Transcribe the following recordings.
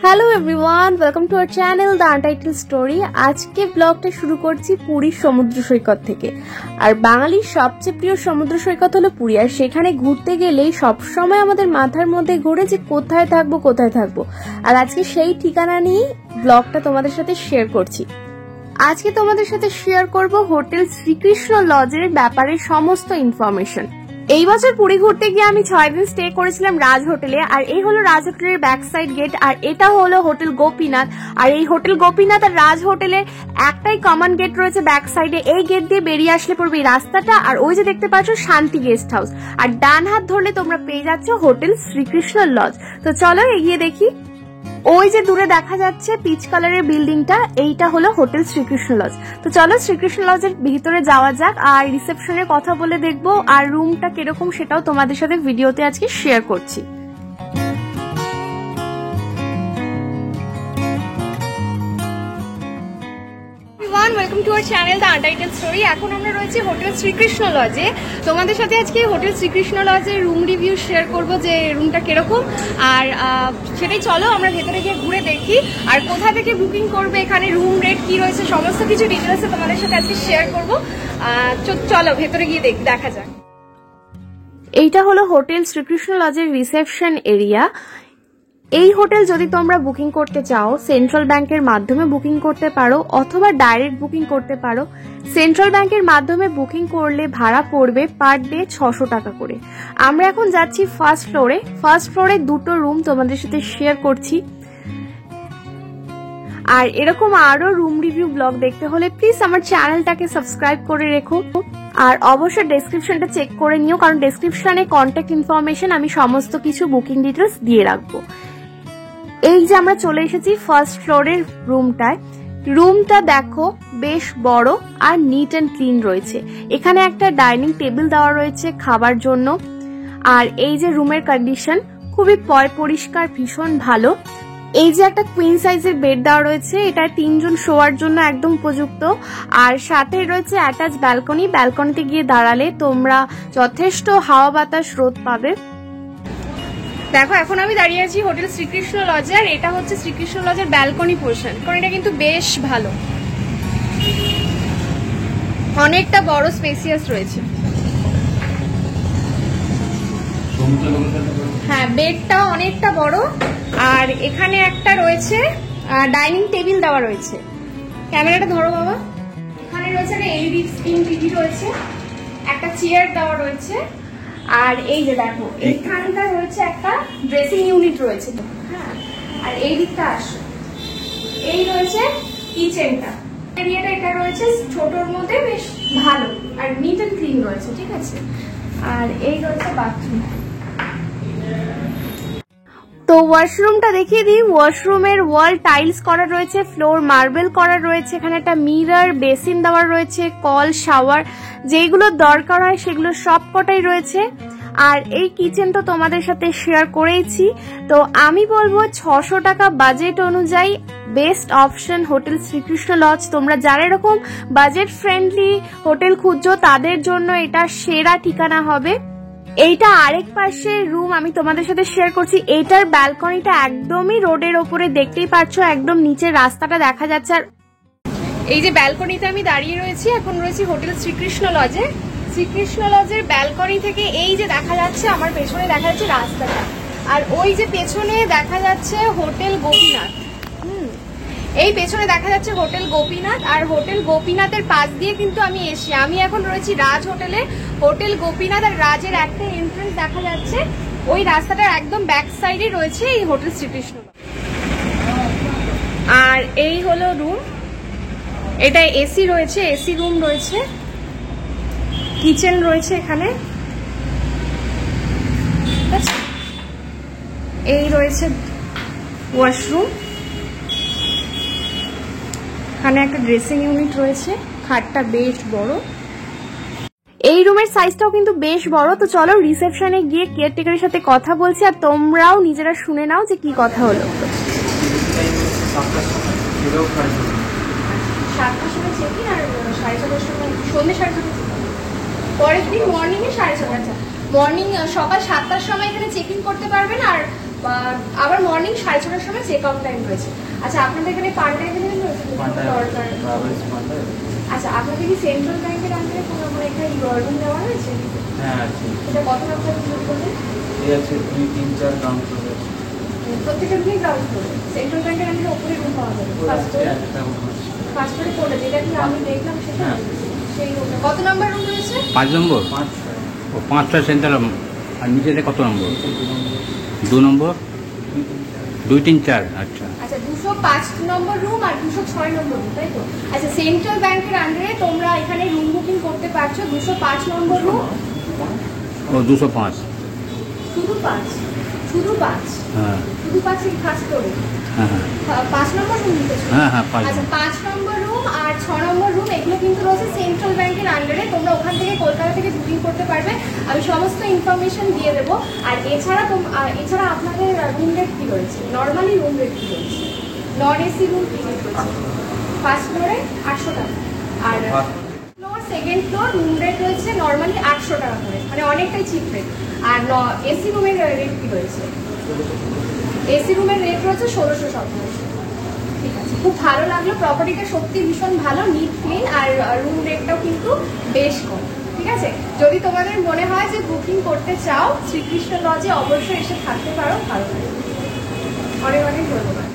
Hello everyone, welcome to our channel the untitled story. আজকে ব্লগটা শুরু করছি পুরীর সমুদ্র সৈকত থেকে। আর বাঙালির সবচেয়ে প্রিয় সমুদ্র সৈকত হলো পুরী, আর সেখানে ঘুরতে গেলেই সবসময় আমাদের মাথার মধ্যে ঘুরে যে কোথায় থাকবো। আর আজকে সেই ঠিকানা নিয়েই ব্লগটা তোমাদের সাথে শেয়ার করছি। আজকে তোমাদের সাথে শেয়ার করব হোটেল শ্রীকৃষ্ণ লজের ব্যাপারে সমস্ত ইনফরমেশন। এই বছর পুরী ঘুরতে গিয়ে আমি 6 দিন স্টে করেছিলাম রাজ হোটেলে। আর এই হলো রাজ হোটেলের ব্যাক সাইড গেট, আর এটা হলো হোটেল গোপীনাথ। আর এই হোটেল গোপীনাথ আর রাজ হোটেলের একটাই কমন গেট রয়েছে ব্যাক সাইডে। এই গেট দিয়ে বেরিয়ে আসলে পড়বে এই রাস্তাটা, আর ওই যে দেখতে পাচ্ছ শান্তি গেস্ট হাউস, আর ডান হাত ধরলে তোমরা পেয়ে যাচ্ছ হোটেল শ্রীকৃষ্ণ লজ। তো চলো এগিয়ে দেখি। ওই যে দূরে দেখা যাচ্ছে পিচ কালারের বিল্ডিংটা, এইটা হলো হোটেল শ্রীকৃষ্ণ লজ। তো চলো শ্রীকৃষ্ণ লজের ভিতরে যাওয়া যাক, আর রিসেপশনের কথা বলে দেখবো, আর রুমটা কিরকম সেটাও তোমাদের সাথে ভিডিওতে আজকে শেয়ার করছি। Welcome to our channel the untitled story. এখন আমরা রয়েছি হোটেল শ্রীকৃষ্ণ লজে। তোমাদের সাথে আজকে হোটেল শ্রীকৃষ্ণ লজের রুম রিভিউ শেয়ার করব, যে রুমটা কিরকম, আর সেটাই চলো আমরা ভেতরে গিয়ে ঘুরে দেখি। আর কোথা থেকে বুকিং করবে, এখানে রুম রেট কি রয়েছে, সমস্ত কিছু ডিটেলসে তোমাদের সাথে আজকে শেয়ার করব। চলো ভেতরে গিয়ে দেখা যাক। এইটা হলো হোটেল শ্রীকৃষ্ণ লজের রিসেপশন এরিয়া। এই হোটেল যদি তোমরা বুকিং করতে চাও সেন্ট্রাল ব্যাংকের মাধ্যমে বুকিং করতে পারো, অথবা ডাইরেক্ট বুকিং করতে পারো। সেন্ট্রাল ব্যাংকের মাধ্যমে বুকিং করলে ভাড়া পড়বে পার ডে 600 টাকা করে। আমরা এখন যাচ্ছি ফার্স্ট ফ্লোরে দুটো রুম তোমাদের সাথে শেয়ার করছি। আর এরকম আরো রুম রিভিউ ব্লগ দেখতে হলে প্লিজ আমার চ্যানেলটাকে সাবস্ক্রাইব করে রেখো, আর অবশ্যই ডেসক্রিপশনটা চেক করে নিও, কারণ ডেসক্রিপশনে কন্ট্যাক্ট ইনফরমেশন আমি সমস্ত কিছু বুকিং ডিটেলস দিয়ে রাখবো। এই যে আমরা চলে এসেছি ফার্স্ট ফ্লোরের রুমটায়। রুমটা দেখো বেশ বড় আর নিট অ্যান্ড ক্লিন রয়েছে। এখানে একটা ডাইনিং টেবিল দেওয়া রয়েছে খাবার জন্য। আর এই যে রুমের কন্ডিশন খুবই পরিষ্কার, ভীষণ ভালো। এই যে একটা কুইন সাইজের বেড দেওয়া রয়েছে, এটা 3 জন শোয়ার জন্য একদম উপযুক্ত। আর সাথে রয়েছে অ্যাটাচ ব্যালকনিতে গিয়ে দাঁড়ালে তোমরা যথেষ্ট হাওয়া বাতাস রোদ পাবে। দেখো এখন আমি দাঁড়িয়ে আছি হোটেল শ্রীকৃষ্ণ লজে, আর এটা হচ্ছে শ্রীকৃষ্ণ লজের ব্যালকনি পোর্শন, কারণ এটা কিন্তু বেশ ভালো, অনেকটা বড় স্পেসিয়াস রয়েছে। হ্যাঁ, বেডটা অনেকটা বড়। আর এখানে একটা রয়েছে ডাইনিং টেবিল দেওয়া রয়েছে। ক্যামেরাটা ধরো বাবা। এখানে রয়েছে একটা এলইডি স্ক্রিন টিভি রয়েছে, একটা চেয়ার দেওয়া রয়েছে। আর এই যে দেখো এইখানটা রয়েছে একটা ড্রেসিং ইউনিট রয়েছে। হ্যাঁ, আর এই দিকটা আসো, এই রয়েছে কিচেনটা। এরিয়াটা এটা রয়েছে ছোটর মধ্যে বেশ ভালো, আর নিট এন্ড ক্লিন রয়েছে, ঠিক আছে। আর এই রয়েছে বাথরুম। তো ওয়াশরুমটা দেখিয়ে দিই। ওয়াশরুমের ওয়াল টাইলস করা রয়েছে, ফ্লোর মার্বেল করা রয়েছে। এখানে একটা মিরর, বেসিন দেওয়া রয়েছে, কল, শাওয়ার, যেগুলো দরকার হয় সেগুলো সব কটাই রয়েছে। আর এই কিচেন তো তোমাদের সাথে শেয়ার করেইছি। তো আমি বলবো 600 টাকা বাজেট অনুযায়ী best option hotel Srikrishna lodge. তোমরা যারা এরকম বাজেট ফ্রেন্ডলি হোটেল খুঁজছো তাদের জন্য এটা সেরা ঠিকানা হবে। এইটা আরেক পাশের রুম আমি তোমাদের সাথে শেয়ার করছি। এইটার ব্যালকনিটা একদমই রোডের ওপরে, দেখতেই পাচ্ছ একদম নিচের রাস্তাটা দেখা যাচ্ছে। আর এই যে ব্যালকনিতে আমি দাঁড়িয়ে রয়েছি, এখন রয়েছি হোটেল শ্রীকৃষ্ণ লজে। শ্রীকৃষ্ণ লজের ব্যালকনি থেকে এই যে দেখা যাচ্ছে, আমার পেছনে দেখা যাচ্ছে রাস্তাটা, আর ওই যে পেছনে দেখা যাচ্ছে হোটেল গোপীনাথ। এই পেছনে দেখা যাচ্ছে হোটেল গোপীনাথ, আর হোটেল গোপীনাথের পাশ দিয়ে কিন্তু আমি এখন রয়েছি রাজ হোটেলে। হোটেল গোপীনাথ আর রাজের একটা এন্ট্রান্স দেখা যাচ্ছে, ওই রাস্তাটার একদম ব্যাক সাইডে রয়েছে এই হোটেল শ্রীকৃষ্ণ। আর এই হলো রুম, এটা এসি রয়েছে, এসি রুম রয়েছে, কিচেন রয়েছে এখানে। এই রয়েছে ওয়াশরুম, এখানে একটা ড্রেসিং ইউনিট রয়েছে, খাটটা বেশ বড়। এই রুমের সাইজটাও কিন্তু বেশ বড়। তো চলো রিসেপশনে গিয়ে কেয়ারটেকারের সাথে কথা বলছি, আর তোমরাও নিজেরা শুনে নাও যে কি কথা হলো। 7টার সময় চেকিং, আর 7:30 সময় সন্ধ্যে 7:30। পরের দিন মর্নিং এ 6:30। মর্নিং সকাল 7টার সময় এখানে চেকিং করতে পারবেন, আর আবার মর্নিং 6:30টার সময় চেক আউট টাইম রয়েছে। আচ্ছা আপনাদের এখানে পান্ডা অ্যাভেলেবল রয়েছে দরকার? আচ্ছা আপনাদের কি সেন্ট্রাল ব্যাংকের আন্ডারে কোনো মানে একটা রুম দেওয়া রয়েছে? হ্যাঁ আছে। এটা কত নম্বর রুম বলতে? এই আছে 2, 3, 4 গ্রাউন্ড ফ্লোর আছে। প্রত্যেকটা রুমই গ্রাউন্ড ফ্লোরে। সেন্ট্রাল ব্যাংকের আন্ডারে উপরে রুম পাওয়া যাবে। ফার্স্ট ফ্লোরে কোনটা যেটা কি আমি দেখলাম সেটা? সেই রুমটা কত নম্বর রুম রয়েছে? 5 নম্বর। 5 ও 5টা সেন্টার। আর নিচেতে কত নম্বর? 2 নম্বর, 2, 3, 4। আচ্ছা আচ্ছা 205 নম্বর রুম আর 206 নম্বর রুম, তাই তো? আচ্ছা সেন্ট্রাল ব্যাংকের আন্ডারে তোমরা এখানে রুম বুকিং করতে পারছো 205 নম্বর রুম। ও 205। শুধু 5? শুধু 5? হ্যাঁ শুধু 5 এই ফার্স্ট ফ্লোরে? হ্যাঁ হ্যাঁ 5 নম্বর রুম নিতেছো? হ্যাঁ হ্যাঁ 5। আচ্ছা 5 নম্বর রুম আর 6 নম্বর রুম এগুলো কিন্তু রয়েছে সেন্ট্রাল ব্যাংকের আন্ডারে। তোমরা ওখান থেকে কলকাতা থেকে বুকিং করতে পারবে। আমি সমস্ত ইনফরমেশন দিয়ে দেবো। আর এছাড়া আপনাদের রুম রেট কি রয়েছে? নর্মালি রুম রেট কি রয়েছে? নন এসি রুম কি রেট রয়েছে? ফার্স্ট ফ্লোরে 800 টাকা আর floor second floor room rate রয়েছে নর্মালি 800 টাকা করে, মানে অনেকটাই চিপ রেট। আর এসি রুমের রেট কি রয়েছে? এসি রুমের রেট রয়েছে 1670। ঠিক আছে, খুব ভালো লাগলো। প্রপার্টিটা সত্যি ভীষণ ভালো, নিট ক্লিন, আর রুম রেটটাও কিন্তু বেশ কম। ঠিক আছে, যদি তোমাদের মনে হয় যে বুকিং করতে চাও শ্রীকৃষ্ণ লজে অবশ্যই এসে থাকতে পারো। ভালো লাগে, অনেক অনেক ধন্যবাদ।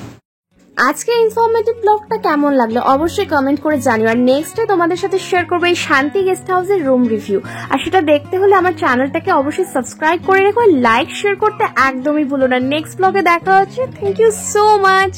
আজকে ইনফরমেটিভ ব্লগটা কেমন লাগলো অবশ্যই কমেন্ট করে জানিও। আর নেক্সটে তোমাদের সাথে শেয়ার করবো এই শান্তি গেস্ট হাউসের রুম রিভিউ। আর সেটা দেখতে হলে আমার চ্যানেলটাকে অবশ্যই সাবস্ক্রাইব করে রেখো, লাইক শেয়ার করতে একদমই ভুলো না। নেক্সট ব্লগে দেখা হচ্ছে। Thank you so much.